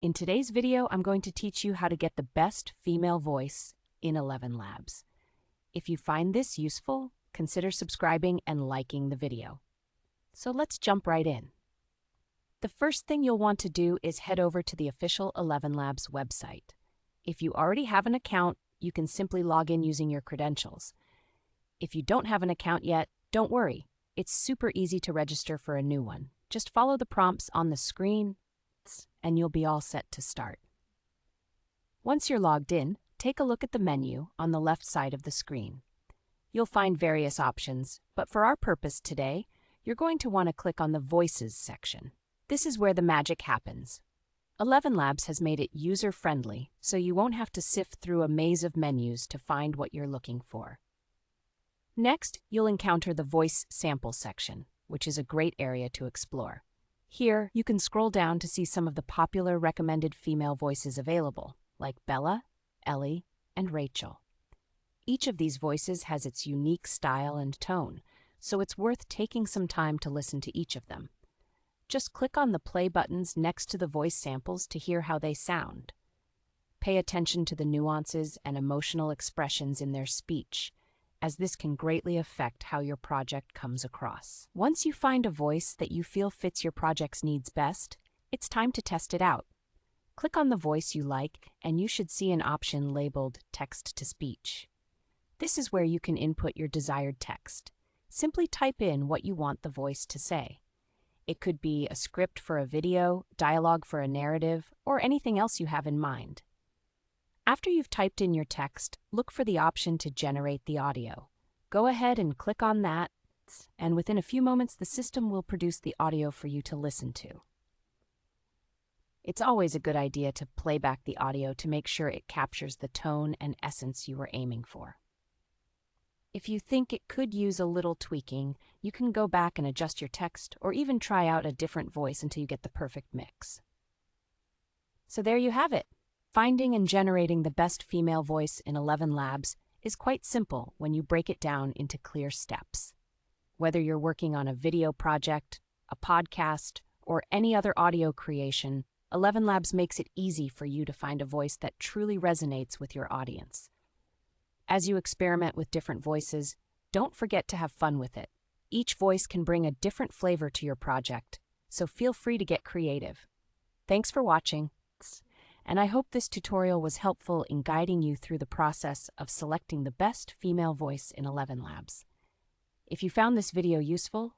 In today's video, I'm going to teach you how to get the best female voice in ElevenLabs. If you find this useful, consider subscribing and liking the video. So let's jump right in. The first thing you'll want to do is head over to the official ElevenLabs website. If you already have an account, you can simply log in using your credentials. If you don't have an account yet, don't worry. It's super easy to register for a new one. Just follow the prompts on the screen, and you'll be all set to start. Once you're logged in, take a look at the menu on the left side of the screen. You'll find various options, but for our purpose today, you're going to want to click on the Voices section. This is where the magic happens. ElevenLabs has made it user-friendly, so you won't have to sift through a maze of menus to find what you're looking for. Next, you'll encounter the Voice Sample section, which is a great area to explore. Here, you can scroll down to see some of the popular recommended female voices available, like Bella, Ellie, and Rachel. Each of these voices has its unique style and tone, so it's worth taking some time to listen to each of them. Just click on the play buttons next to the voice samples to hear how they sound. Pay attention to the nuances and emotional expressions in their speech, as this can greatly affect how your project comes across. Once you find a voice that you feel fits your project's needs best, it's time to test it out. Click on the voice you like, and you should see an option labeled Text-to-Speech. This is where you can input your desired text. Simply type in what you want the voice to say. It could be a script for a video, dialogue for a narrative, or anything else you have in mind. After you've typed in your text, look for the option to generate the audio. Go ahead and click on that, and within a few moments the system will produce the audio for you to listen to. It's always a good idea to play back the audio to make sure it captures the tone and essence you were aiming for. If you think it could use a little tweaking, you can go back and adjust your text or even try out a different voice until you get the perfect mix. So there you have it. Finding and generating the best female voice in ElevenLabs is quite simple when you break it down into clear steps. Whether you're working on a video project, a podcast, or any other audio creation, ElevenLabs makes it easy for you to find a voice that truly resonates with your audience. As you experiment with different voices, don't forget to have fun with it. Each voice can bring a different flavor to your project, so feel free to get creative. Thanks for watching, and I hope this tutorial was helpful in guiding you through the process of selecting the best female voice in ElevenLabs. If you found this video useful,